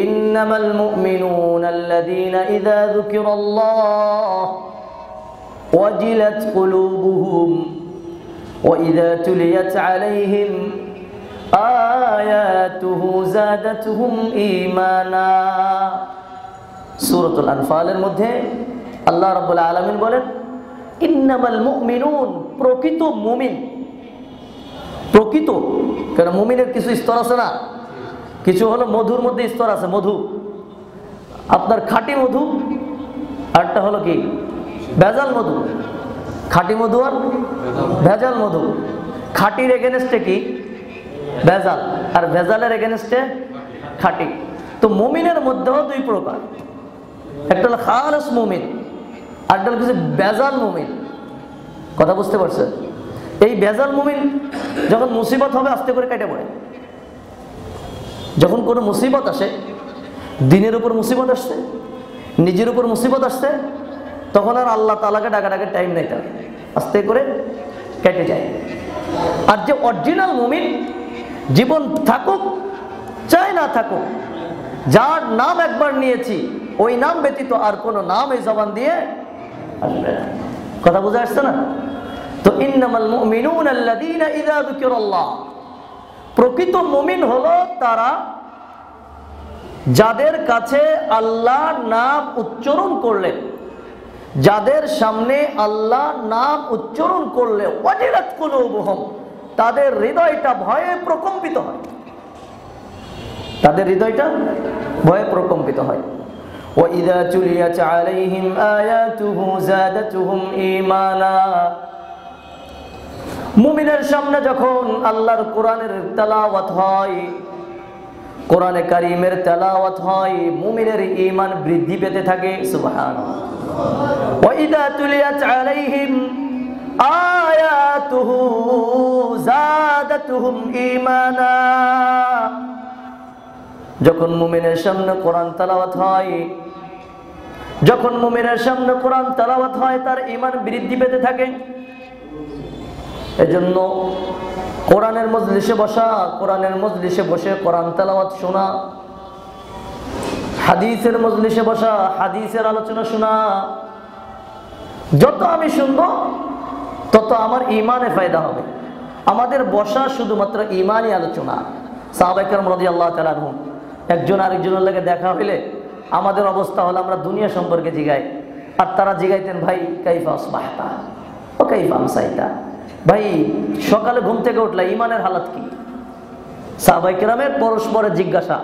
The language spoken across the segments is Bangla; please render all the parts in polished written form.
ইন্নামাল মুমিনুনা আল্লাযীনা ইযা যুকিরাল্লাহ ওয়াজিলাত কুলুবুহুম ওয়া ইযা তুলিয়াত আলাইহিম আয়াতুহু যাদাতুহুম ঈমানা। সূরাতুল আনফালের মধ্যে আল্লাহ রাব্বুল আলামিন বলেন, ইন্নামাল মুমিনুন, প্রকৃত মুমিন। প্রকৃত, কারণ মুমিনের কিছু স্তর আছে না, কিছু হলো মধুর মধ্যে স্তর আছে। মধু, আপনার খাঁটি মধু, আরটা হলো কি ভেজাল মধু। খাঁটি মধু আর ভেজাল মধু। খাঁটির এগেনস্টে কি ভেজাল, আর ভেজালের এগেনস্টে খাঁটি। তো মুমিনের মধ্যেও দুই প্রকার, একটা হলো খালেস মুমিন, আরটা হলো কিছু ভেজাল মুমিন। কথা বুঝতে পারছেন? এই ভেজাল মুমিন যখন মুসিবত হবে আস্তে করে কেটে পড়ে। যখন কোনো মুসিবত আসে, দিনের উপর মুসিবত আসছে, নিজের উপর মুসিবত আসছে, তখন আর আল্লাহ তাআলাকে ডাকাডাকের টাইম নেই, তার আস্তে করে কেটে যায়। আর যে অরিজিনাল মুমিন, জীবন থাকুক চাই না থাকুক, যার নাম একবার নিয়েছি ওই নাম ব্যতীত আর কোনো নাম এই জবান দিয়ে আসবে না। কথা বুঝে আসছে না? তো ইন্নামাল মুমিনুনা আল্লাযীনা ইযা যুকিরাল্লাহ, প্রকৃত মুমিন হলো তারা যাদের কাছে আল্লাহর নাম উচ্চারণ করলে, যাদের সামনে আল্লাহর নাম উচ্চারণ করলে ওয়াজিলাত কুলুবুহুম, তাদের হৃদয়টা ভয়ে প্রকম্পিত হয়। তাদের হৃদয়টা ভয়ে প্রকম্পিত হয়। ওয়া ইযা তুলিয়াত আলাইহিম আয়াতুহু যাদাতুহুম ঈমানা, মুমিনের সামনে যখন আল্লাহর কোরআনের তেলাওয়াত হয়, কোরআনে কারীমের তেলাওয়াত হয়, মুমিনের ঈমান বৃদ্ধি পেতে থাকে। সুবহানাল্লাহ। ওয়া ইযা তুলিয়াত আলাইহিম আয়াতুহু যাদাতুহুম ঈমানা, যখন মুমিনের সামনে কোরআন তেলাওয়াত হয়, যখন মুমিনের সামনে কোরআন তেলাওয়াত হয়, তার ঈমান বৃদ্ধি পেতে থাকে। এজন্য কোরআনের মজলিসে বসা, কোরআনের মজলিসে বসে কোরআন তেলাওয়াত শোনা, হাদিসের মজলিসে বসা, হাদিসের আলোচনা শোনা, যত আমি শুনবো তত আমার ঈমানে ফায়দা হবে। আমাদের বসা শুধুমাত্র ঈমানি আলোচনা। সাহাবায়ে কেরাম রাদিয়াল্লাহু তাআলা আনহুম, একজন আরেকজনের লাগে দেখা হইলে আমাদের অবস্থা হলো আমরা দুনিয়া সম্পর্কে জিগাই, আর তারা জিগাইতেন, ভাই কাইফা আসবাহতা ও কাইফা আমসাইতা, ভাই সকালে ঘুম থেকে উঠলা ইমানের হালত কি? সাহাবায়ে কেরামের পরস্পরের জিজ্ঞাসা,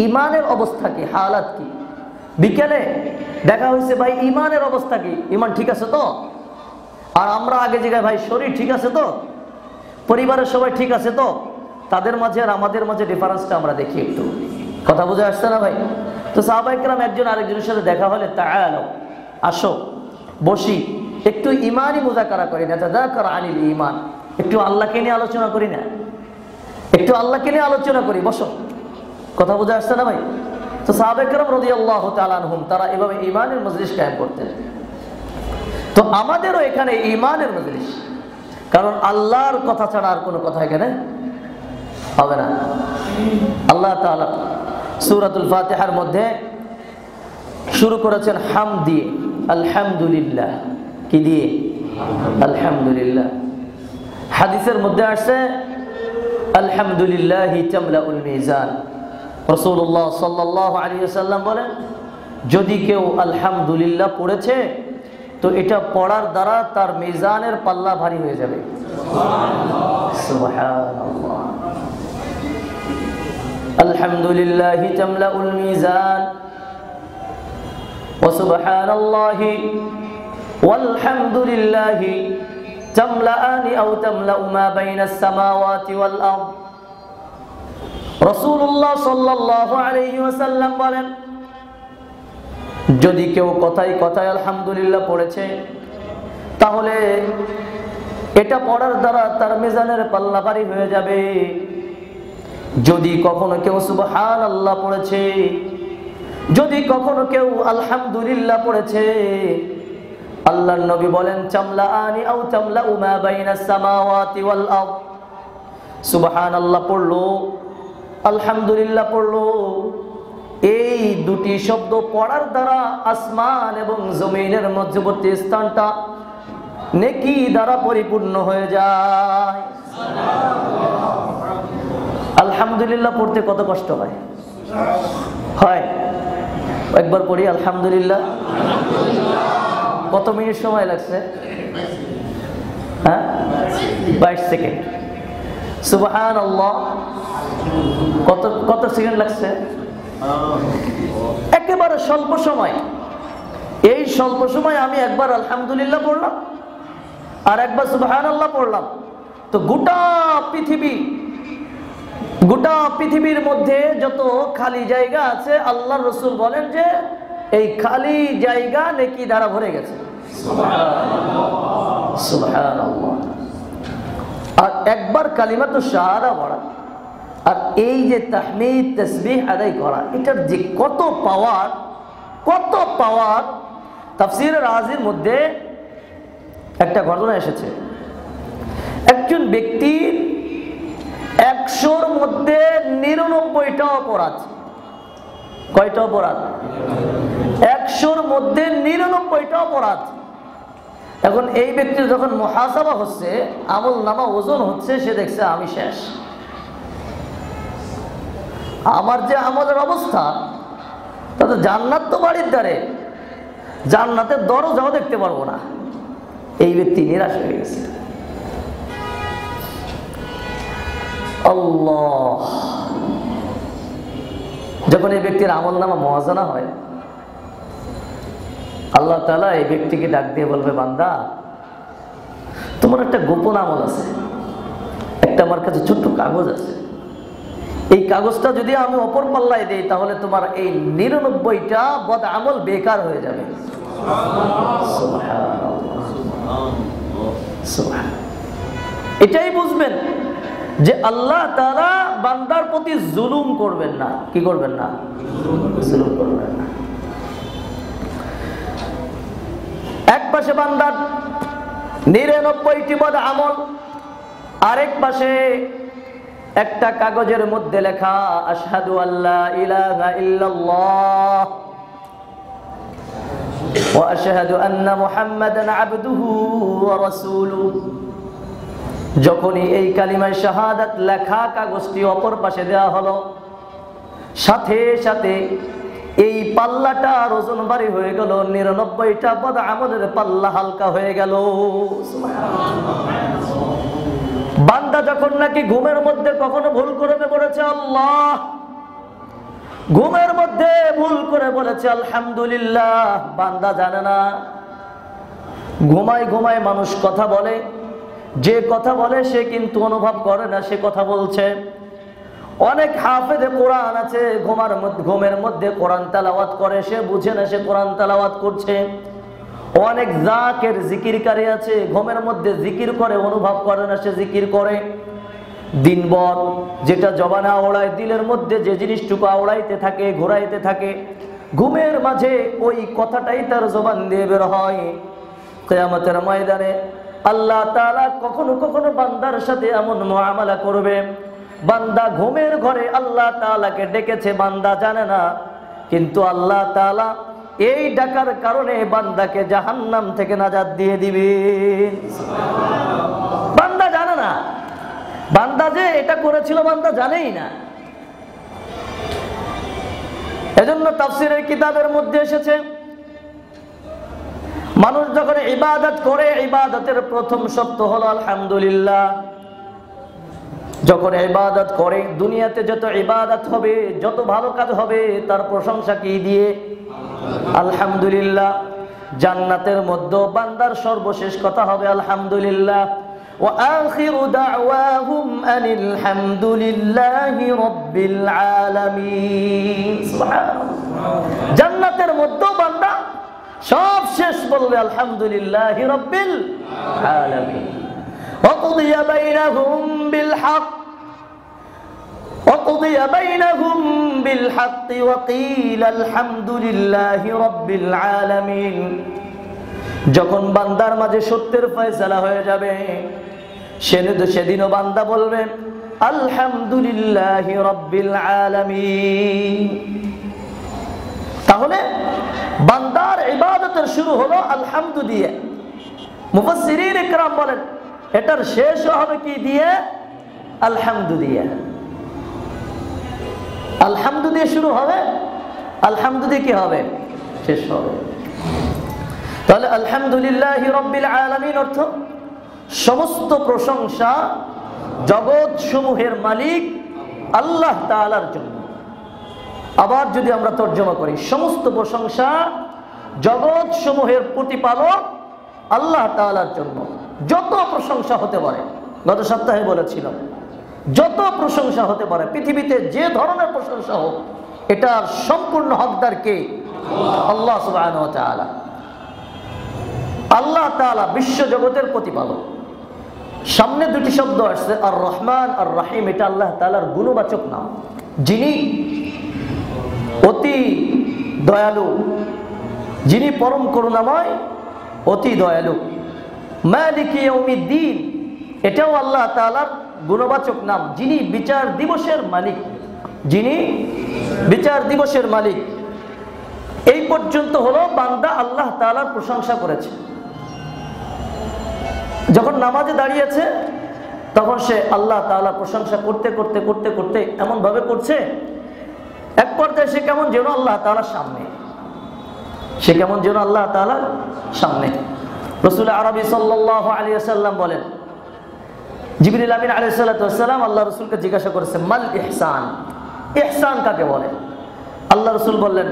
ইমানের অবস্থা কি, হালাত কি? বিকেলে দেখা হয়েছে, ভাই ইমানের অবস্থা কি, ইমান ঠিক আছে তো? আর আমরা আগে জিগাই, ভাই শরীর ঠিক আছে তো, পরিবারের সবাই ঠিক আছে তো? তাদের মাঝে আর আমাদের মাঝে ডিফারেন্সটা আমরা দেখি একটু। কথা বুঝে আসছে না ভাই? তো সাহাবায়ে কেরাম একজন আরেকজনের সাথে দেখা হলে, তাআলাও, আসো বসি, একটু ইমানি মুযাকারা করি না, তাযাকার আনিল ঈমান, একটু আল্লাহকে নিয়ে আলোচনা করি না, একটু আল্লাহকে নিয়ে আলোচনা করি, বসো। কথা বুঝে আসছে না ভাই? তো সাহাবায়ে কেরাম রাদিয়াল্লাহু তাআলা আনহুম তারা এভাবে ঈমানের মজলিস কায়েম করতেন। তো আমাদেরও এখানে ঈমানের মজলিস, কারণ আল্লাহর কথা ছাড়া আর কোনো কথা এখানে হবে না। আল্লাহ তাআলা সূরাতুল ফাতিহার মধ্যে শুরু করেছেন হামদ দিয়ে, আলহামদুলিল্লাহ। কি দিয়ে? আলহামদুলিল্লাহ। হাদিসের মধ্যে আসছে আলহামদুলিল্লাহি তামলাউল মিজান। রাসূলুল্লাহ সাল্লাল্লাহু আলাইহি ওয়াসাল্লাম বলেন, যদি কেউ আলহামদুলিল্লাহ পড়েছে তো এটা পড়ার দ্বারা তার মিজানের পাল্লা ভারী হয়ে যাবে। সুবহানাল্লাহ। আলহামদুলিল্লাহি তামলাউল মিজান ওয়া সুবহানাল্লাহি ওয়ালহামদুলিল্লাহি তামলাআনি আও তামলাউ মা বাইনাস সামাওয়াতি ওয়াল আরদ। রাসূলুল্লাহ সাল্লাল্লাহু আলাইহি ওয়াসাল্লাম বলেন, যদি কেউ কথায় কথায় আলহামদুলিল্লাহ পড়েছে তাহলে এটা পড়ার দ্বারা তার মিজানের পাল্লা ভারী হয়ে যাবে। যদি কখনো কেউ সুবহানাল্লাহ পড়েছে, যদি কখনো কেউ আলহামদুলিল্লাহ পড়েছে, আল্লাহর নবী বলেন, তামলাআনি আও তামলাউ মা বাইনাস সামাওয়াতি ওয়াল আরদ। সুবহানাল্লাহ পড়লো আলহামদুলিল্লাহ পড়লো, এই দুটি শব্দ পড়ার দ্বারা আসমান এবং জমিনের মধ্যবর্তী স্থানটা নেকি দ্বারা পরিপূর্ণ হয়ে যায়। আলহামদুলিল্লাহ পড়তে কত কষ্ট হয়? হয়? একবার পড়ি আলহামদুলিল্লাহ। কত মিনিট সময় লাগছে? হ্যাঁ, 22 সেকেন্ড। সুবহানাল্লাহ, কত সেকেন্ড লাগছে? একেবারে স্বল্প সময়। এই স্বল্প সময় আমি একবার আলহামদুলিল্লাহ পড়লাম আর একবার সুবহানাল্লাহ পড়লাম, তো গোটা পৃথিবীর মধ্যে যত খালি জায়গা আছে আল্লাহর রাসূল বলেন যে এই খালি জায়গা নেকি দ্বারা ভরে গেছে। সুবহানাল্লাহ। আর একবার কালিমাতু শাহাদা পড়া আর এই যে তাহমিদ তাসবিহ আদায় করা, এটার যে কত পাওয়ার। তাফসীরে রাজির মধ্যে একটা ঘটনা এসেছে। একজন ব্যক্তির 100-র মধ্যে 99টা অপরাধ। কয়টা অপরাধ? 100-র মধ্যে 99টা অপরাধ। এখন এই ব্যক্তির যখন মুহাসাবা হচ্ছে, আমল নামা ওজন হচ্ছে, সে দেখছে আমি শেষ, আমার যে আমলের অবস্থা, তাতে জান্নাত তো বাড়ির দ্বারে, জান্নাতের দরজাও দেখতে পারবো না। এই ব্যক্তি নিরাশ হয়ে গেছে। আল্লাহ, যখন এই ব্যক্তির আমল নামা মুওয়াজানা হয়, আল্লাহ তাআলা এই ব্যক্তিকে ডাক দিয়ে বলবে, বান্দা তোমার একটা গোপন আমল আছে, একটা আমার কাছে ছোট্ট কাগজ আছে, এই কাগজটা যদি আমি অপর পাল্লায় দেই তাহলে তোমার এই 99টা বদ আমল বেকার হয়ে যাবে। এটাই বুঝবেন যে আল্লাহ তাআলা বান্দার প্রতি জুলুম করবেন না। কি করবেন না? জুলুম করবেন না। এক পাশে বান্দার 99টি বদ আমল, আরেক পাশে একটা কাগজের মধ্যে লেখা আশহাদু আল্লা ইলাহা ইল্লাল্লাহ ওয়া আশহাদু আন্না মুহাম্মাদান আবদুহু ওয়া রাসূলুহু। যখনই এই কালিমায়ে শাহাদাত লেখা কাগজটি অপর পাশে দেওয়া হলো, সাথে সাথে এই পাল্লাটা ওজন ভারী হয়ে গেল, 99টা বদ আমলের পাল্লা হালকা হয়ে গেল। বান্দা যখন নাকি ঘুমের মধ্যে কখনো ভুল করে বলেছে আল্লাহ, ঘুমের মধ্যে ভুল করে বলেছে আলহামদুলিল্লাহ, বান্দা জানে না ঘুমায় মানুষ কথা বলে, যে কথা বলে সে কিন্তু অনুভব করে না সে কথা বলছে। অনেক হাফেজে কোরআন আছে, ঘুমের মধ্যে কোরআন তেলাওয়াত করে, সে বুঝে না সে কোরআন তেলাওয়াত করছে। অনেক জাকের জিকিরকারী আছে, ঘুমের মধ্যে জিকির করে, অনুভব করে না সে জিকির করে। দিনভর যেটা জবানে আওড়ায়, দিলের মধ্যে যে জিনিসটুকু আওড়াইতে থাকে, ঘোরাইতে থাকে, ঘুমের মাঝে ওই কথাটাই তার জবান দিয়ে বের হয়। কিয়ামতের ময়দানে আল্লাহ তাআলা কখনো কখনো বান্দার সাথে এমন মুআমালা করবে, বান্দা ঘুমের ঘরে আল্লাহ তাআলাকে ডেকেছে, বান্দা জানে না, কিন্তু আল্লাহ তাআলা এই ডাকার কারণে বান্দাকে জাহান্নাম থেকে নাজাত দিয়ে দিবেন। বান্দা জানে না, বান্দা যে এটা করেছিল বান্দা জানেই না। এজন্য তাফসীরের কিতাবের মধ্যে এসেছে, মানুষ যখন ইবাদত করে, ইবাদতের প্রথম শর্ত হলো আলহামদুলিল্লাহ। যখন ইবাদত করে, দুনিয়াতে যত ইবাদত হবে, যত ভালো কাজ হবে, তার প্রশংসা কি দিয়ে? আলহামদুলিল্লাহ। জান্নাতের মধ্যে বান্দার সর্বশেষ কথা হবে আলহামদুলিল্লাহ। ওয়া আখিরু দাওয়াহুম আনিল হামদুলিল্লাহি রাব্বিল আলামিন। সুবহানাল্লাহ। জান্নাতের মধ্যে বান্দা সব শেষ বলবে আলহামদুলিল্লাহি রাব্বিল আলামিন। ওয়া কুদিয়া বাইনাহুম বিল হক وقضي بينهم بالحق وقيل الحمد لله رب العالمين। যখন বান্দার মাঝে সত্যের ফয়সালা হয়ে যাবে, সেদিনও বান্দা বলবে আলহামদুলিল্লাহি রাব্বিল আলামিন। তাহলে বান্দার ইবাদতের শুরু হলো আলহামদু দিয়ে। মুফাসসিরিন ইকরাম বলেন এটার শেষ হবে কি দিয়ে? আলহামদু দিয়ে। আলহামদু দিয়ে শুরু হবে, আলহামদু দিয়ে কি হবে? শেষ হবে। তাহলে আলহামদুলিল্লাহি রাব্বিল আলামিন অর্থ সমস্ত প্রশংসা জগৎ সমূহের মালিক আল্লাহ তাআলার জন্য। আবার যদি আমরা তর্জমা করি, সমস্ত প্রশংসা জগৎ সমূহের প্রতিপালক আল্লাহ তাআলার জন্য। যত প্রশংসা হতে পারে, গত সপ্তাহে বলেছিলাম, যত প্রশংসা হতে পারে পৃথিবীতে যে ধরনের প্রশংসা হোক, এটার সম্পূর্ণ হকদার কে? আল্লাহ সুবহানাহু ওয়া তাআলা। আল্লাহ তাআলা বিশ্ব জগতের প্রতিপালক। সামনে দুটি শব্দ আসছে আর রহমান আর রহিম, এটা আল্লাহ তাআলার গুণবাচক নাম, যিনি অতি দয়ালু, যিনি পরম করুণাময়, অতি দয়ালু। মালিক ইয়াউমিদ্দিন, এটাও আল্লাহ তাআলার গুণবাচক নাম, যিনি বিচার দিবসের মালিক, যিনি বিচার দিবসের মালিক। এই পর্যন্ত হলো বান্দা আল্লাহ তাআলার প্রশংসা করেছে। যখন নামাজে দাঁড়িয়েছে তখন সে আল্লাহ তাআলা প্রশংসা করতে করতে করতে করতে এমন ভাবে করছে, এক পর্যায়ে সে কেমন যেন আল্লাহ তাআলার সামনে, সে কেমন যেন আল্লাহ তাআলার সামনে। রাসূল আরবি সাল্লাল্লাহু আলাইহি ওয়াসাল্লাম বলেন, জিবরিল আমিন আলাইহিস সালাতু ওয়াস সালাম আল্লাহ রাসূলকে জিজ্ঞাসা করেছে মাল ইহসান, ইহসান কাকে বলে? আল্লাহ রাসূল বললেন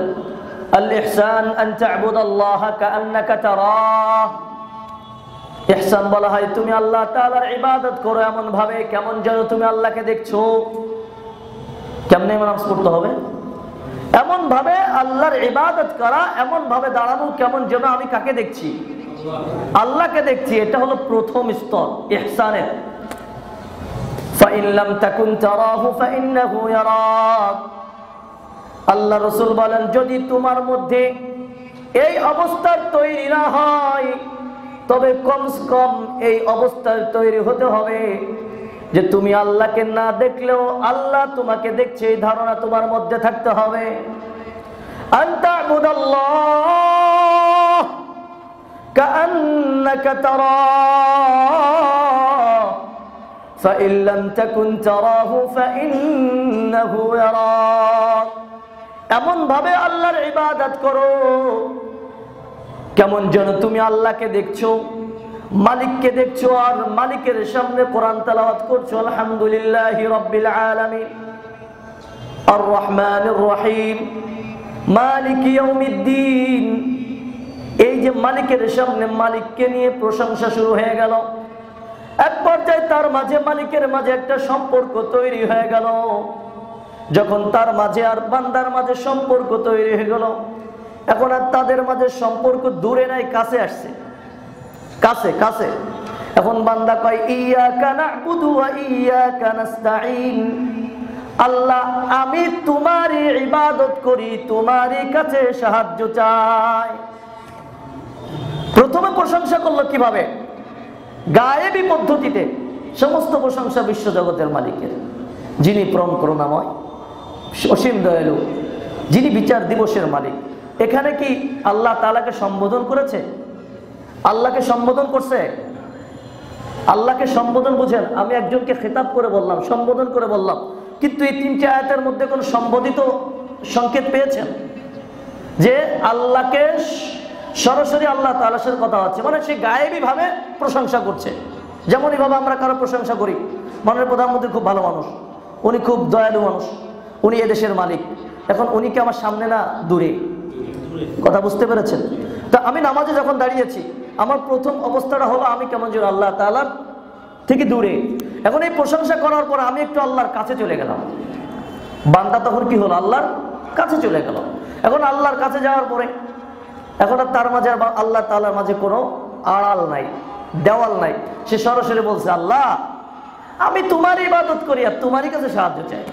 আল ইহসান আন তা'বুদাল্লাহা কাআন্নাকা তারাহ। ইহসান বলা হয় তুমি আল্লাহ তাআলার ইবাদত করো এমন ভাবে কেমন যেন তুমি আল্লাহকে দেখছো। কেমনে নামাজ পড়তে হবে? এমন ভাবে আল্লাহর ইবাদত করা, এমন ভাবে দাঁড়ানো কেমন যেন আমি কাকে দেখছি? আল্লাহকে দেখছি। এটা হলো প্রথম স্তর ইহসানের। ফাইন লাম তাকুন তারাহু ফাইন্নাহু ইয়ারাক। আল্লাহ রাসূল বলেন যদি তোমার মধ্যে এই অবস্থার তৈরি না হয়, তবে কমসে কম এই অবস্থার তৈরি হতে হবে যে তুমি আল্লাহকে না দেখলেও আল্লাহ তোমাকে দেখছে, এই ধারণা তোমার মধ্যে থাকতে হবে। আনতা আবুদাল্লাহ কাআন্নাকা তারাহ ফাইন লাম তাকুন তারাহু ফাইন্নাহু ইয়ারাক। এমন ভাবে আল্লাহর ইবাদত করো কেমন যেন তুমি আল্লাহকে দেখছো, মালিককে দেখছো, আর মালিকের সামনে কোরআন তেলাওয়াত করছো আলহামদুলিল্লাহি রাব্বিল আলামিন আর রহমানির রহিম মালিক ইয়াউমিদ্দিন। এই যে মালিকের সামনে মালিককে নিয়ে প্রশংসা শুরু হয়ে গেল, এক পর্যায়ে তার মাঝে মালিকের মাঝে একটা সম্পর্ক তৈরি হয়ে গেল। যখন তার মাঝে আর বান্দার মাঝে সম্পর্ক তৈরি হয়ে গেল, এখন আর তাদের মাঝে সম্পর্ক দূরে নাই, কাছে আসছে, কাছে কাছে। এখন বান্দা কয় ইয়াকা না'বুদু ওয়া ইয়াকা নাস্তাঈন। আল্লাহ আমি তোমারই ইবাদত করি, তোমারই কাছে সাহায্য চাই। প্রথমে প্রশংসা করলো কিভাবে? গায়েবী পদ্ধতিতে। সমস্ত প্রশংসা বিশ্ব জগতের মালিকের, যিনি পরম করুণাময়, অসীম দয়ালু, যিনি বিচার দিবসের মালিক। এখানে কি আল্লাহ তাআলাকে সম্বোধন করেছে? আল্লাহকে সম্বোধন করছে? আল্লাহকে সম্বোধন বুঝেন, আমি একজনকে খেতাব করে বললাম, সম্বোধন করে বললাম, কিন্তু এই তিনটি আয়াতের মধ্যে কোন সম্বোধিত সংকেত পেয়েছেন যে আল্লাহকে সরাসরি আল্লাহ তাআলার সাথে কথা হচ্ছে, মানে সে গায়েবী ভাবে প্রশংসা করছে। যেমন এইভাবে আমরা কারো প্রশংসা করি, মাননীয় প্রধানমন্ত্রী খুব ভালো মানুষ, উনি খুব দয়ালু মানুষ, উনি এদেশের মালিক। এখন উনি কি আমার সামনে না দূরে? কথা বুঝতে পেরেছেন? তা আমি নামাজে যখন দাঁড়িয়েছি, আমার প্রথম অবস্থাটা হলো আমি কেমন যেন আল্লাহ তাআলার থেকে দূরে। এখন এই প্রশংসা করার পর আমি একটু আল্লাহর কাছে চলে গেলাম। বান্দা তখন কি হলো? আল্লাহর কাছে চলে গেল। এখন আল্লাহর কাছে যাওয়ার পরে এখন আর তার মাঝে আল্লাহ তাআলার মাঝে কোনো আড়াল নাই, দেওয়াল নাই। সে সরাসরি বলছে আল্লাহ আমি তোমার ইবাদত করি আর তোমারই কাছে সাহায্য চাই।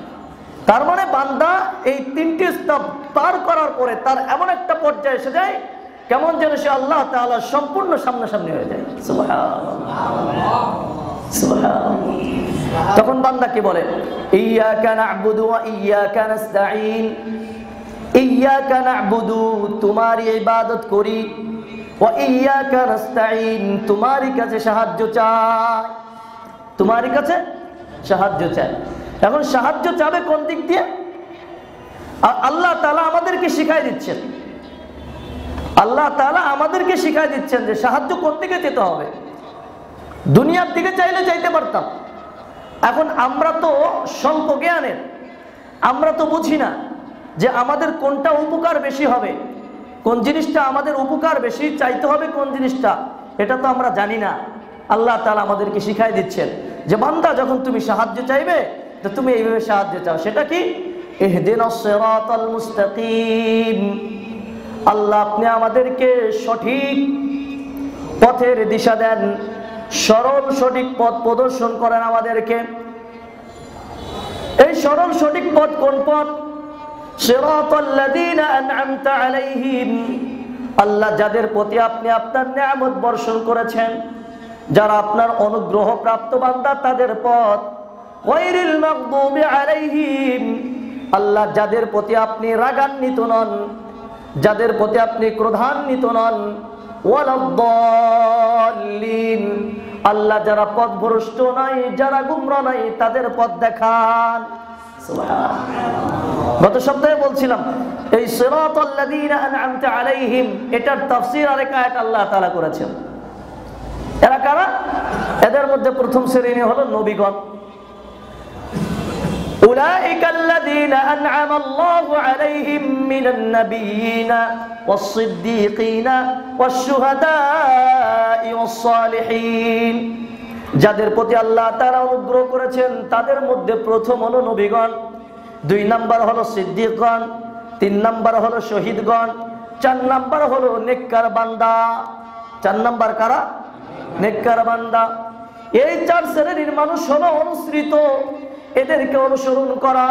তার মানে বান্দা এই তিনটি স্তর পার করার পরে তার এমন একটা পর্যায়ে এসে যায় কেমন যেন সে আল্লাহ তাআলার সম্পূর্ণ সামনাসামনি হয়ে যায়। সুবহানাল্লাহ। তখন বান্দা কি বলে, ইয়্যাকা না'বুদু ওয়া ইয়্যাকা নাস্তাঈন, ইয়্যাকা না'বুদু তোমারই ইবাদত করি, ওয়া ইয়্যাকা নাস্তাঈন তোমারই কাছে সাহায্য চাই, তোমারই কাছে সাহায্য চাই। এখন সাহায্য চাবে কোন দিক দিয়ে? আল্লাহ তাআলা আমাদেরকে শিখাই দিচ্ছেন, আল্লাহ তাআলা আমাদেরকে শিখাই দিচ্ছেন যে সাহায্য কোন দিকে যেতে হবে। দুনিয়ার দিকে চাইলে চাইতে পারতাম, এখন আমরা তো স্বল্প জ্ঞানের, আমরা তো বুঝি না যে আমাদের কোনটা উপকার বেশি হবে, কোন জিনিসটা আমাদের উপকার বেশি চাইতে হবে, কোন জিনিসটা, এটা তো আমরা জানি না। আল্লাহ তাআলা আমাদেরকে শিখাই দিচ্ছেন যে বান্দা যখন তুমি সাহায্য চাইবে তো তুমি এইভাবে সাহায্য চাও। সেটা কি? ইহদিনাস সিরাতাল মুস্তাকিম, আল্লাহ আপনি আমাদেরকে সঠিক পথের দিশা দেন, সরল সঠিক পথ প্রদর্শন করেন আমাদেরকে। এই সরল সঠিক পথ কোন পথ? সিরাতাল্লাযীনা আন'আমতা আলাইহিম, আল্লাহ যাদের প্রতি আপনি আপনার নিয়ামত বর্ষণ করেছেন, যারা আপনার অনুগ্রহ প্রাপ্ত বান্দা, তাদের পথ। গায়রিল মাগদুবি আলাইহিম, আল্লাহ যাদের প্রতি আপনি রাগান্বিত নন, যাদের প্রতি আপনি ক্রোধান্বিত নন। ওয়ালাদ-দাল্লিন, আল্লাহ যারা পথভ্রষ্ট নাই, যারা গুমরা নাই, তাদের পথ দেখান। সুবহানাল্লাহ। গত সপ্তাহে বলছিলাম এই সিরাতাল্লাযীনা আন'আমতা আলাইহিম, এটার তাফসীর আরেক আয়াত আল্লাহ তাআলা করেছেন। এরা কারা? এদের মধ্যে প্রথম শ্রেণী হলো নবীগণ। উলাইকাল্লাযীনা আন'আমাল্লাহু আলাইহিম মিনান নাবিয়্যিনা ওয়াস-সিদ্দীকিনা ওয়াশ-শুহাদা'i ওয়াস-সালিহিন, যাদের প্রতি আল্লাহ তাআলা অনুগ্রহ করেছেন তাদের মধ্যে প্রথম হলো নবীগণ, 2 নাম্বার হলো সিদ্দিকগণ, 3 নাম্বার হলো শহীদগণ, 4 নাম্বার হলো নেককার বান্দা। 4 নাম্বার কারা? নেককার বান্দা। এই 4 শ্রেণীর মানুষ হলো অনুসৃত, এদেরকে অনুসরণ করা।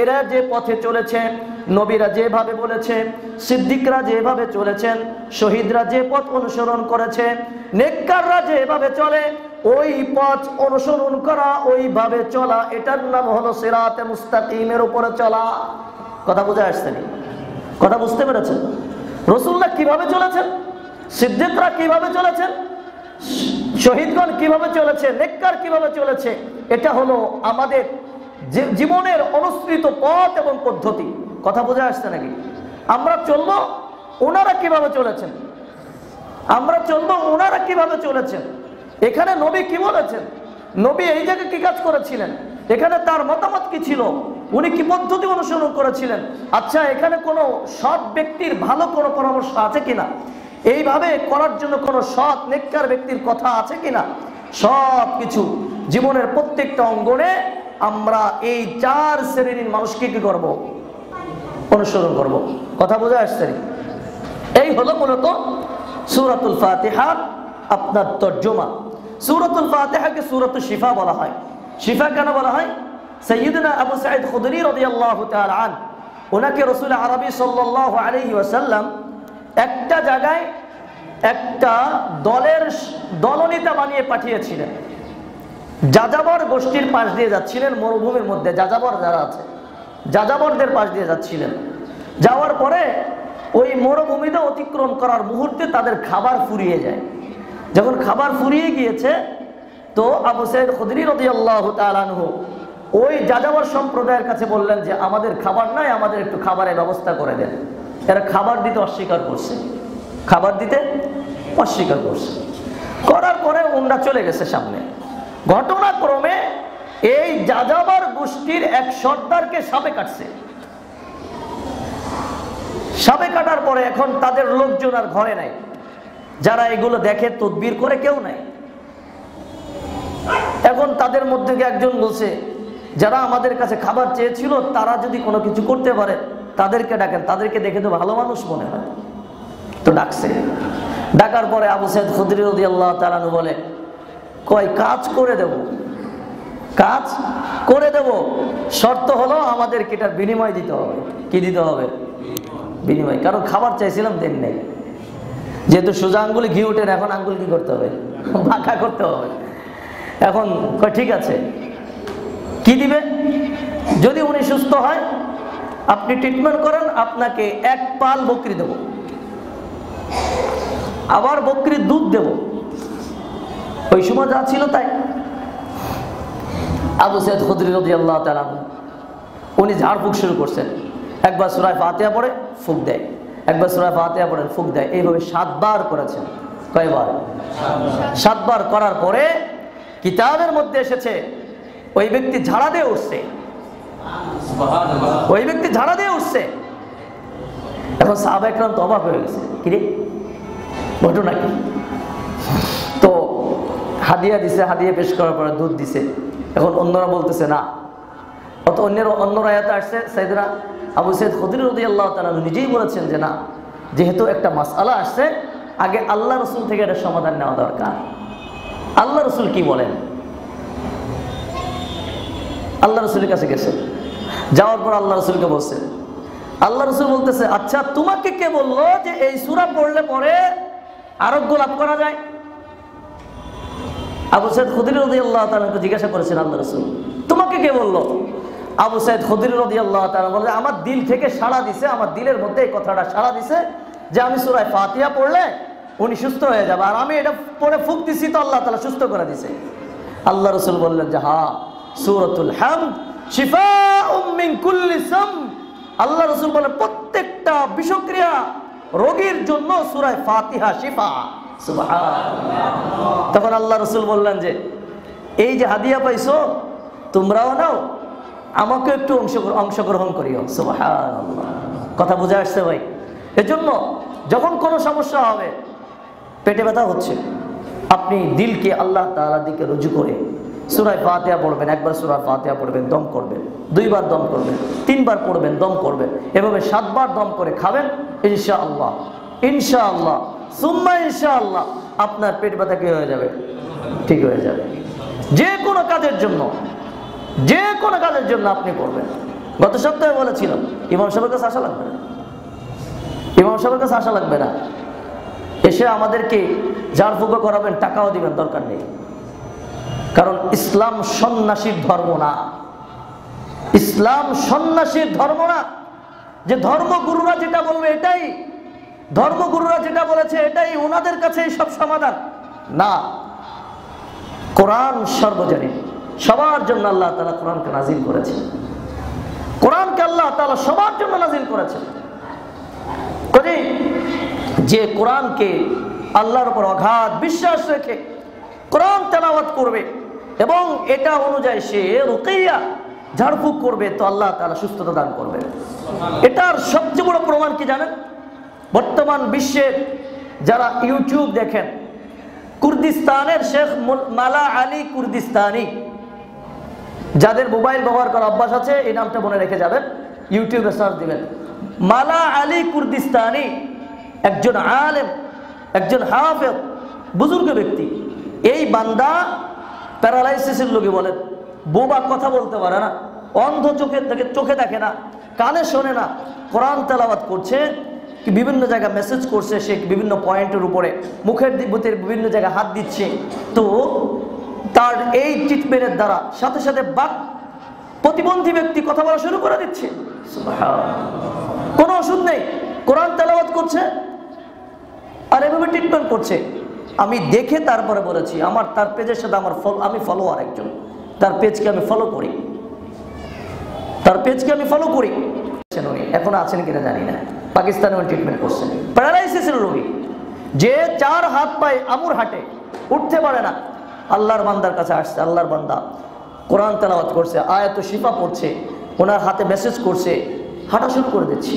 এরা যে পথে চলেছে, নবীরা যেভাবে বলেছে, সিদ্দিকরা যেভাবে চলেছেন, শহীদরা যে পথ অনুসরণ করেছে, নেককাররা যেভাবে চলে, ওই পথ অনুসরণ করা, ওইভাবে চলা, এটার নাম হলো সিরাতে মুস্তাকিমের উপরে চলা। কথা বুঝে আসছে? কথা বুঝতে পেরেছেন? রাসূলুল্লাহ কিভাবে চলেছেন, সিদ্দিকরা কিভাবে চলেছেন, শহীদগণ কিভাবে চলেছে, নেককার কিভাবে চলেছে, এটা হলো আমাদের জীবনের অনুসৃত পথ এবং পদ্ধতি। কথা বোঝা আসছে নাকি? আমরা চলবো ওনারা কিভাবে চলেছেন, আমরা চলবো ওনারা কিভাবে চলেছেন। এখানে নবী কি বলেছেন, নবী এই জায়গায় কি কাজ করেছিলেন, এখানে তার মতামত কি ছিল, উনি কি পদ্ধতি অনুসরণ করেছিলেন। আচ্ছা, এখানে কোনো সৎ ব্যক্তির ভালো কোনো পরামর্শ আছে কিনা, এইভাবে করার জন্য কোনো সৎ নেককার ব্যক্তির কথা আছে কিনা, সব কিছু জীবনের প্রত্যেকটা অঙ্গনে আমরা এই 4 শ্রেণীর মানুষকে কি করব? অনুসরণ করব। কথা বোঝা আসছে? এই হলো মূলত সূরাতুল ফাতিহার আপনার তর্জমা। সূরাতুল ফাতিহাকে সূরাতুশ শিফা বলা হয়। শিফা কেন বলা হয়? সাইয়্যিদুনা আবু সাঈদ খুদরি রাদিয়াল্লাহু তাআলা আনহু, ওনাকে রাসূল আরবি সাল্লাল্লাহু আলাইহি ওয়াসাল্লাম একটা জায়গায় একটা দলের দলনেতা বানিয়ে পাঠিয়েছিলেন। যাযাবর গোষ্ঠীর পাশ দিয়ে যাচ্ছিলেন মরুভূমির মধ্যে, যাযাবর যারা আছে, যাযাবরদের পাশ দিয়ে যাচ্ছিলেন। যাওয়ার পরে ওই মরুভূমিতে অতিক্রম করার মুহূর্তে তাদের খাবার ফুরিয়ে যায়। যখন খাবার ফুরিয়ে গিয়েছে তো আবু সাঈদ খুদরি রাদিয়াল্লাহু তাআলা আনহু ওই যাযাবর সম্প্রদায়ের কাছে বললেন যে আমাদের খাবার নাই, আমাদের একটু খাবারের ব্যবস্থা করে দেন। এরা খাবার দিতে অস্বীকার করছে, খাবার দিতে অস্বীকার করছে। করার পরে ওনারা চলে গেছে সামনে। ঘটনাক্রমে এই যাযাবর গোষ্ঠীর এক সর্দারকে সাপে কাটছে। সাপে কাটার পরে এখন তাদের লোকজন আর ঘরে নাই, যারা এগুলো দেখে তদবির করে কেউ নাই। এখন তাদের মধ্যে একজন বলছে, যারা আমাদের কাছে খাবার চেয়েছিল তারা যদি কোনো কিছু করতে পারে তাদেরকে ডাকেন, তাদেরকে দেখে তো ভালো মানুষ মনে হয়। তো ডাকছে। ডাকার পরে আবু সাঈদ খুদরি রাদিয়াল্লাহু তাআলা আনহু বলে, কয় কাজ করে দেব, কাজ করে দেব, শর্ত হলো আমাদেরকে এটার বিনিময় দিতে হবে। কি দিতে হবে? বিনিময়। কারণ খাবার চাইছিলাম, দেন নেই। যেহেতু সোজা আঙ্গুলে ঘি ওঠে না, এখন আঙ্গুল কি করতে হবে? বাঁকা করতে হবে। এখন ঠিক আছে, কি দিবে? যদি উনি সুস্থ হয়, আপনি ট্রিটমেন্ট করেন, আপনাকে 1 পাল বকরি দেব, আবার বকরির দুধ দেব। ওই সময় যা ছিল তাই। আবু সাইদ খুদরি রাদিয়াল্লাহু তাআলা উনি ঝাড়ফুঁক শুরু করছেন। একবার সূরা ফাতিহা পড়ে ফুঁক দেয়, একবার সূরা ফাতিহা পড়ে ফুঁক দেয়, এইভাবে 7 বার করেছেন। কয়বার? 7 বার করার পরে কিতাবের মধ্যে এসেছে ওই ব্যক্তি ঝাড়া দিয়ে উঠছে, ওই ব্যক্তি ঝাড়া দিয়ে উঠছে। এখন সাহাবা একরাম তো অবাক হয়ে গেছে, কিরে ঘটনা কি? তো হাদিয়া দিছে, হাদিয়া পেশ করার পরে দুধ দিছে। এখন অন্যরা বলতেছে না, অত অন্য আয়াতে আসছে সাইয়েদনা আবু সাইদ খুদরি রাদিয়াল্লাহু তাআলা নিজেই বলেছেন যে না, যেহেতু একটা মাসআলা আসছে, আগে আল্লাহ রাসূল থেকে এর সমাধান নেওয়া দরকার। আল্লাহ রাসূল কি বলেন? আল্লাহ রাসূলের কাছে গেছে, যাওয়ার পর আল্লাহ রাসূলকে বলছে, আল্লাহ রাসূল বলতেছে, আচ্ছা তোমাকে কে বললো যে এই সূরা পড়লে পরে আরোগ্য লাভ করা যায়? আবু সাইদ খুদরি রাদিয়াল্লাহু তাআলা জিজ্ঞাসা করেছেন আল্লাহ রাসূল, তোমাকে কে বললো? আবু সাইদ খুদরি রাদিয়াল্লাহু তাআলা বলে, আমার দিল থেকে সাড়া দিছে, আমার দিলের মধ্যে এই কথাটা সাড়া দিছে যে আমি সূরা ফাতিহা পড়লে উনি সুস্থ হয়ে যাবে, আর আমি এটা পড়ে ফুঁক দিছি তো আল্লাহ তাআলা সুস্থ করে দিছে। আল্লাহ রাসূল বললেন যে হ্যাঁ, সূরাতুল হামদ শিফাউম মিন কুল্লি সাম। আল্লাহ রাসূল বলেন প্রত্যেকটা বিষক্রিয়া রোগীর জন্য সূরা ফাতিহা শিফা। সুবহানাল্লাহ। তখন আল্লাহ রাসূল বললেন যে এই যে হাদিয়া পাইছো তোমরাও নাও, আমাকে একটু অংশগ্রহণ করিও। সুবহানাল্লাহ। কথা বুঝে আসছে ভাই? এজন্য যখন কোনো সমস্যা হবে, পেটে ব্যথা হচ্ছে, আপনি দিলকে আল্লাহ তাআলার দিকে রুজু করে সূরা ফাতিহা পড়বেন, একবার সূরা ফাতিহা পড়বেন, দম করবেন, 2 বার দম করবেন, 3 বার পড়বেন, দম করবেন, এভাবে 7 বার দম করে খাবেন, ইনশাআল্লাহ ইনশাআল্লাহ সুম্মা ইনশাআল্লাহ আপনার পেট ব্যথা কি হয়ে যাবে? ঠিক হয়ে যাবে। যে কোনো কাজের জন্য, যে কোনো কাজের জন্য আপনি করবেন। গত সপ্তাহে বলেছিলাম ইমাম সাহেবের কাছে আসা লাগবে না, ইমাম সাহেবের কাছে আসা লাগবে না, এসে আমাদেরকে ঝাড়ফুঁক করাবেন, টাকাও দিবেন, দরকার নেই। কারণ ইসলাম সন্ন্যাসীর ধর্ম না, ইসলাম সন্ন্যাসীর ধর্ম না। যে ধর্মগুরুরা যেটা বলবে এটাই, ধর্মগুরুরা যেটা বলেছে এটাই, ওনাদের কাছেই সব সমাধান না। কোরআন সর্বজনীন, সবার জন্য আল্লাহ তাআলা কোরআনকে নাজিল করেছেন। কোরআনকে আল্লাহ তাআলা সবার জন্য নাজিল করেছেন। যে কোরআনকে আল্লাহর উপর অগাধ বিশ্বাস রেখে কোরআন তেলাওয়াত করবে এবং এটা অনুযায়ী সে রুকিয়া ঝাড়ফুঁক করবে, তো আল্লাহ তাআলা সুস্থতা দান করবে। এটার সবচেয়ে বড় প্রমাণ কি জানেন? বর্তমান বিশ্বের যারা ইউটিউব দেখেন, কুর্দিস্তানের শেখ মালা আলী কুর্দিস্তানি, যাদের মোবাইল ব্যবহার করার অভ্যাস আছে এই নামটা মনে রেখে যাবেন, ইউটিউবে সার্চ দিবেন মালা আলী কুর্দিস্তানি, একজন আলেম, একজন হাফেজ, বুজুর্গ ব্যক্তি। এই বান্দা প্যারালাইসিসের লোকে বলেন, বোবা, কথা বলতে পারে না, অন্ধ, চোখে দেখে না, কানে শোনে না, কোরআন তেলাওয়াত করছে, বিভিন্ন জায়গায় মেসেজ করছে, সে বিভিন্ন পয়েন্টের উপরে মুখের ভিতরে বিভিন্ন জায়গায় হাত দিচ্ছে। তো তার এই ট্রিটমেন্টের দ্বারা সাথে সাথে বাক প্রতিবন্ধী ব্যক্তি কথা বলা শুরু করে দিচ্ছে। কোনো ওষুধ নেই, কোরআন তেলাওয়াত করছে আর এভাবে ট্রিটমেন্ট করছে। আমি দেখে তারপরে বলেছি, তার পেজের সাথে আমি ফলোয়ার একজন, তার পেজকে আমি ফলো করি, তার পেজকে আমি ফলো করি। এখন আছেন কিনা জানি না, পাকিস্তানে ট্রিটমেন্ট করছেন, প্যারালাইসিসের রোগী, যে 4 হাত পায়ে আমুর হাঁটে, উঠতে পারে না। আল্লাহর বান্দার কাছে আসছে, আল্লাহর বান্দা কোরআন তেলাওয়াত করছে, আয়াত শিফা পড়ছে, ওনার হাতে মেসেজ করছে, হাঁটা শুরু করে দিচ্ছে।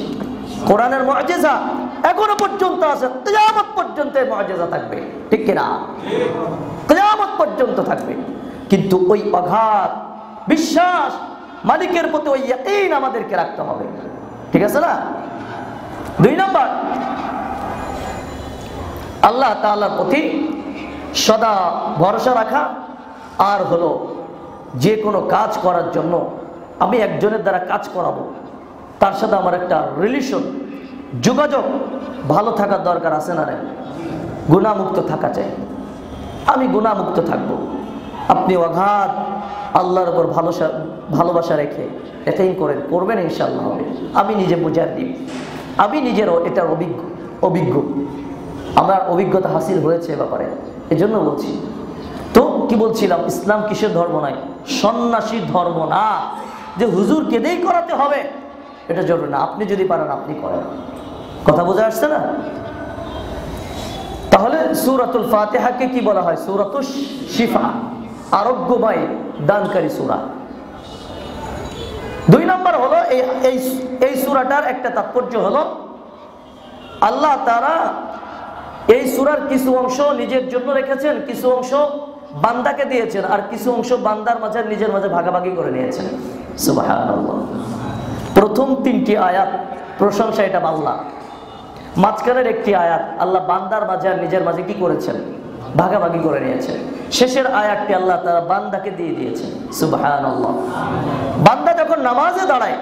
কোরআনের মুআজিজা এখনো পর্যন্ত আছে, কিয়ামত পর্যন্ত মুআজিজা থাকবে, ঠিক কিনা? কিয়ামত পর্যন্ত থাকবে। কিন্তু ওই অগাধ বিশ্বাস, মালিকের প্রতি ওই ইয়াকিন আমাদেরকে রাখতে হবে, ঠিক আছে না? 2 নম্বর, আল্লাহ তাআলার প্রতি সদা ভরসা রাখা। আর হলো যে কোনো কাজ করার জন্য আমি একজনের দ্বারা কাজ করাবো, তার সাথে আমার একটা রিলেশন, যোগাযোগ ভালো থাকার দরকার আছে না? গুনাহমুক্ত থাকা চাই। আমি গুনাহমুক্ত থাকবো, আপনি অগাধ আল্লাহর উপর ভালোবাসা রেখে এটাই করবেন, ইনশাআল্লাহ হবে। আমি নিজে বুঝার দিই, আমি নিজেরও এটার অভিজ্ঞ আমার অভিজ্ঞতা হাসিল হয়েছে ব্যাপারে, এজন্য বলছি। তো কি বলছিলাম, ইসলাম কিসের ধর্ম নাই, সন্ন্যাসীর ধর্ম না যে হুজুর কেঁদেই করাতে হবে, এটা জরুরি না। আপনি যদি পারেন আপনি করেন। কথা বোঝা আসছে না? তাহলে সূরাতুল ফাতিহাকে কি বলা হয়? সূরাতুশ শিফা, আরোগ্যময় দানকারী সূরা। 2 নম্বর হলো এই সূরাটার একটা তাৎপর্য হলো আল্লাহ তাআলা এই সূরার কিছু অংশ নিজের জন্য রেখেছেন, কিছু অংশ বান্দাকে দিয়েছেন, আর কিছু অংশ বান্দার মাঝে নিজের মাঝে ভাগাভাগি করে নিয়েছেন। সুবহানাল্লাহ। প্রথম 3টি আয়াত প্রশংসা, এটা আল্লাহ। মাঝখানের একটি আয়াত আল্লাহ বান্দার মাঝে আর নিজের মাঝে কি করেছেন? ভাগাভাগি করে নিয়েছেন। শেষের আয়াতটি আল্লাহ তাআলা বান্দাকে দিয়ে দিয়েছেন। সুবহানাল্লাহ। বান্দা যখন নামাজে দাঁড়ায়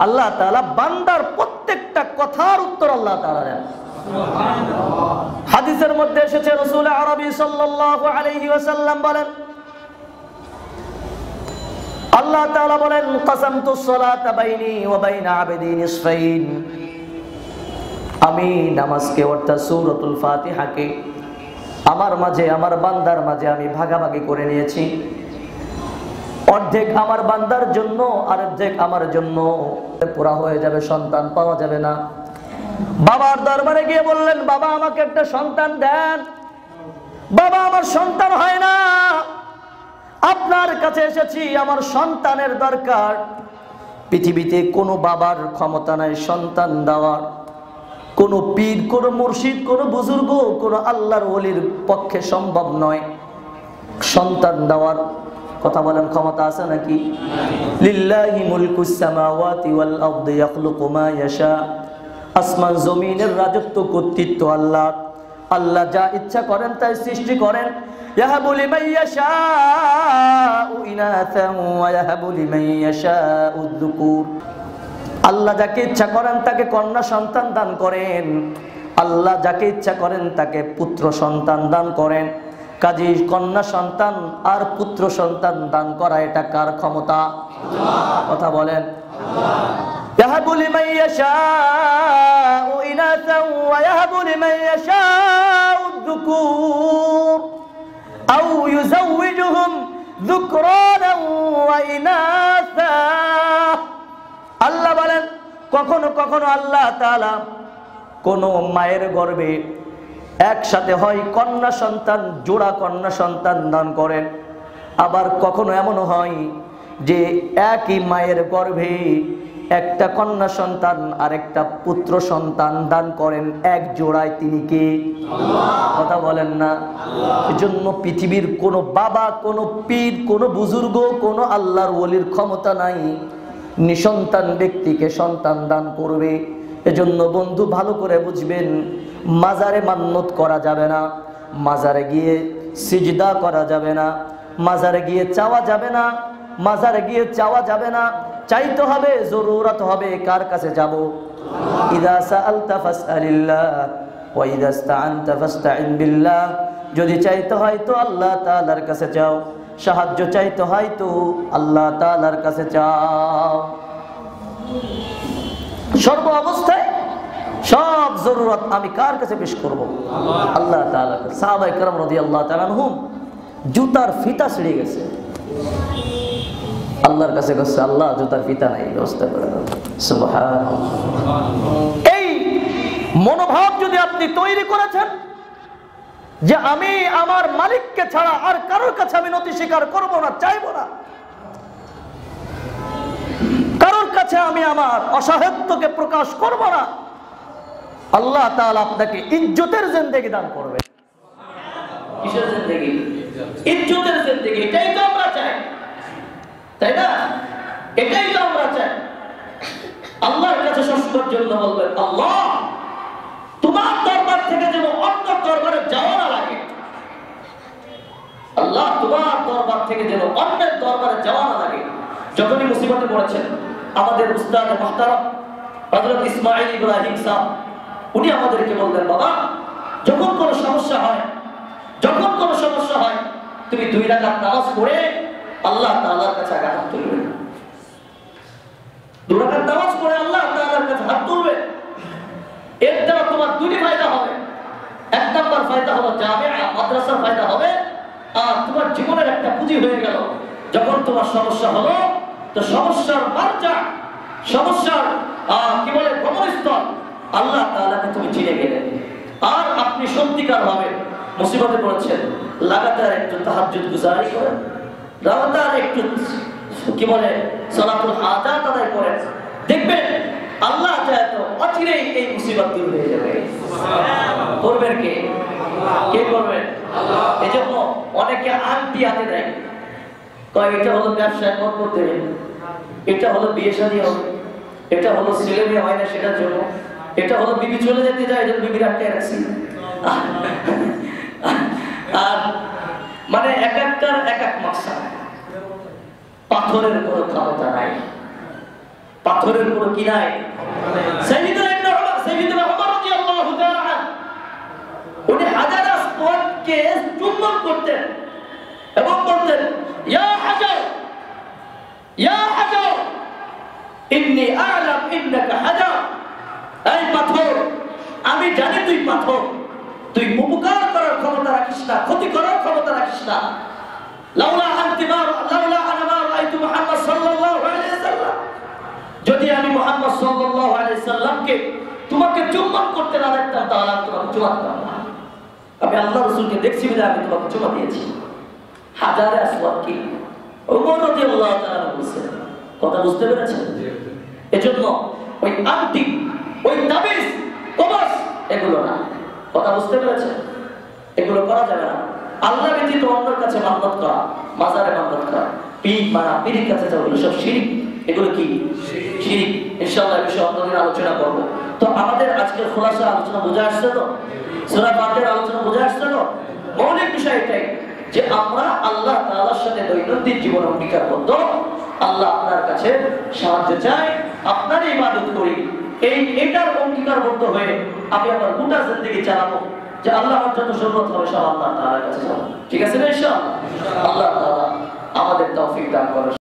আল্লাহ তাআলা বান্দার প্রত্যেকটা কথার উত্তর আল্লাহ তাআলা দেন। হাদিসের মধ্যে এসেছে রাসূল আরবি সাল্লাল্লাহু আলাইহি ওয়াসাল্লাম বলেন, আল্লাহ তাআলা বলেন, কাসামতুস সালাতা বাইনি ওয়া বাইনা আবদি নিসফাইন, আমি নামাজকে অর্থাৎ সূরাতুল ফাতিহাকে আমার মাঝে আমার বান্দার মাঝে আমি ভাগাভাগি করে নিয়েছি। অর্ধেক আমার বান্দার জন্য আর অর্ধেক আমার জন্য। পুরা হয়ে যাবে, সন্তান পাওয়া যাবে না। বাবার দরবারে গিয়ে বললেন, বাবা আমাকে একটা সন্তান দেন। বাবা আমার সন্তান হয় না, আপনার কাছে এসেছি, আমার সন্তানের দরকার। পৃথিবীতে কোনো বাবার ক্ষমতা নাই সন্তান দেওয়ার, কোনো পীর, কোনো মুর্শিদ, কোনো বুজুর্গ, কোনো আল্লাহর ওলির পক্ষে সম্ভব নয় সন্তান দেওয়ার। কথা বলেন, ক্ষমতা আছে নাকি? লিল্লাহি মুলকুস সামাওয়াতি ওয়াল আরদি ইয়াখলুকু মা ইয়াশা, আসমান জমিনের রাজত্ব কর্তৃত্ব আল্লাহ। আল্লাহ যা ইচ্ছা করেন তাই সৃষ্টি করেন। ইয়াহাবু লিমান ইয়াশাউ ইনাসান ওয়া ইয়াহাবু লিমান ইয়াশাউ যুকুর, আল্লাহ যাকে ইচ্ছা করেন তাকে কন্যা সন্তান দান করেন, আল্লাহ যাকে ইচ্ছা করেন তাকে পুত্র সন্তান দান করেন। কাজী কন্যা সন্তান আর পুত্র সন্তান দান করা এটা কার ক্ষমতা? কথা বলেন। ইয়াহাবু লিমান ইয়াশাউ ইনাসান ওয়া ইয়াহাবু লিমান ইয়াশাউ যুকুর আও ইউযাওয়িজুহুম যুকরানান ওয়া ইনাসা। আল্লাহ বলেন, কখনো কখনো আল্লাহ তাআলা কোন মায়ের গর্ভে একসাথে হয় কন্যা সন্তান, জোড়া কন্যা সন্তান দান করেন। আবার কখনো এমন হয় যে একই মায়ের গর্ভে একটা কন্যা সন্তান আর একটা পুত্র সন্তান দান করেন, এক জোড়ায়। তিনি কে? কথা বলেন না। এজন্য পৃথিবীর কোনো বাবা, কোনো পীর, কোনো বুজুর্গ, কোনো আল্লাহর ওলির ক্ষমতা নাই নিঃসন্তান ব্যক্তিকে সন্তান দান করবে। এজন্য বন্ধু ভালো করে বুঝবেন, মাজারে মান্নত করা যাবে না, মাজারে গিয়ে সিজদা করা যাবে না, মাজারে গিয়ে চাওয়া যাবে না, মাজারে গিয়ে চাওয়া যাবে না। চাইতে হবে, জরুরত হবে, কার কাছে যাব? ইযা সাআলতা ফাসআলিল্লাহ ওয়া ইযা ইসতাআনতা ফাসতাইন বিল্লাহ। যদি চাইতে হয় তো আল্লাহ তাআলার কাছে চাও, সাহায্য চাইতে হয় তো আল্লাহ তাআলার কাছে চাও। সর্ব অবস্থায় সব জরুরত আমি কার কাছে পেশ করব? আল্লাহ তাআলার কাছে। সাহাবায়ে কেরাম রাদিয়াল্লাহু তাআলা আনহুম জুতার ফিতা ছিঁড়ে গেছে, আল্লাহর কাছে গেছে, আল্লাহ জুতার ফিতা নাই, ব্যবস্থা করে দাও। সুবহানাল্লাহ। এই মনোভাব যদি আপনি তৈরি করেছেন যে আমি আমার মালিককে ছাড়া আর কারোর কাছে আমি নতি স্বীকার করব না, চাইব না, কারোর কাছে আমি আমার অসহায়ত্বকে প্রকাশ করব না, আল্লাহ তাআলা আপনাকে ইজ্জতের জিন্দেগি দান করবে। কিসের জিন্দেগি? ইজ্জতের জিন্দেগি। এটাই তো আমরা চাই, তাই না? এটাই তো আমরা চাই। আল্লাহর কাছে সবসময়ের জন্য বলবেন, আল্লাহ তোমার দরবার থেকে যেন অন্য দরবারে যাওয়া না লাগে, আল্লাহ তোমার দরবার থেকে যেন অন্যের দরবারে যাওয়া না লাগে। যখনই মুসিবতে পড়েছেন আমাদের উস্তাদ মুহতারাম হযরত ইসমাঈল ইব্রাহিম সাহেব, উনি আমাদেরকে বলতেন, বাবা যখন কোনো সমস্যা হয় তুমি 2 রাকাত নামাজ পড়ে আল্লাহ তাআলার কাছে হাত তুলবে। 2 রাকাত নামাজ পড়ে আল্লাহ তাআলার কাছে হাত তুলবে। এর দ্বারা তোমার দুটি ফায়দা হবে। 1 নাম্বার ফায়দা হলো জামিয়া মাদ্রাসার ফায়দা হবে, আর তোমার জীবনের একটা পুঁজি হয়ে গেল। যখন তোমার সমস্যা হলো, তো সমস্যার মার্জা, সমস্যার কি বলে গমনস্থল আল্লাহ তাআলাকে তুমি চিনে গেলে। আর আপনি সত্যিকার ভাবে মুসিবতে পড়েছেন, লাগাতার একটু তাহাজ্জুদ গুজারি করেন, লাগাতার একটু কি বলে সালাতুল হাজাত আদায় করেন, দেখবেন আল্লাহ চায় তো অচিরেই এই মুসিবত দূর হয়ে যাবে। করবেন কে? কে করবেন? আল্লাহ। এজন্য অনেকে আংটি হাতে দেয়, কয় এটা হলো ব্যবসায় বরকত দেবে, এটা হলো বিয়ে শাদী হবে, এটা হলো ছেলে মেয়ে হয় না সেটার জন্য, এটা হলো বিবি চলে যেতে যায় এজন্য বিবির আটকে রাখছি। আর মানে এক একটার এক এক মাকসাদ। পাথরের কোনো ক্ষমতা নাই, পাথরের কোনো কি নাই। সাইয়্যিদুনা ইবনে উমর, সাইয়্যিদুনা উমর রাদিয়াল্লাহু তাআলা আনহু উনি হাজার আসওয়াদকে চুম্বন করতেন এবং বলতেন, ইয়া হাজার, ইয়া হাজার, ইন্নী আ'লাম ইন্নাকা হাজার। এই পাথর, আমি জানি তুই পাথর, তুই উপকার করার ক্ষমতা রাখিস না, ক্ষতি করার ক্ষমতা রাখিস না। লাউলা আনতি মা লাউলা আনা মা রাআইতু মুহাম্মদ সাল্লাল্লাহু আলাইহি ওয়াসাল্লাম, যদি আমি মুহাম্মদ সাল্লাল্লাহু আলাইহি সাল্লামকে তোমাকে চুম্বন করতে না দেখতাম তাহলে আমি তোমাকে চুমাতাম না। আমি আল্লাহ রাসূলকে দেখছি বলে আমি তোমাকে চুমা দিয়েছি। হাজারে আসওয়াদ কি ওমর রাদিয়াল্লাহু তাআলা বলেছেন, কথা বুঝতে পেরেছেন? এজন্য ওই আংটি, ওই তাবিজ, কবজ এগুলো না, কথা বুঝতে পেরেছেন? এগুলো করা যাবে না। আল্লাহ ব্যতীত অন্যের কাছে মান্নত করা, মাজারে মান্নত করা, পীর মারা, পীরের কাছে যাওয়া, এগুলো সব শিরক। এগুলো কি শিরক? ইনশাআল্লাহ এই বিষয়ে অন্যদিন আলোচনা করব। তো আমাদের আজকের খোলাসা আলোচনা বুঝে আসছে তো? সূরা ফাতিহার আলোচনা বুঝে আসছে তো? মৌলিক বিষয় এটাই যে আমরা আল্লাহ তাআলার সাথে দৈনন্দিন জীবন অঙ্গীকারবদ্ধ, আল্লাহ আপনার কাছে সাহায্য চাই, আপনার ইবাদত করি, এটার অঙ্গীকারবদ্ধ হয়ে আমি আমার গোটা জিন্দেগি চালাবো যে আল্লাহ আমার যত জরুরত হবে সব আল্লাহ তাআলার কাছে যাবো। ঠিক আছে না ইনশাআল্লাহ? আল্লাহ তাআলা আমাদের তৌফিক দান করুন।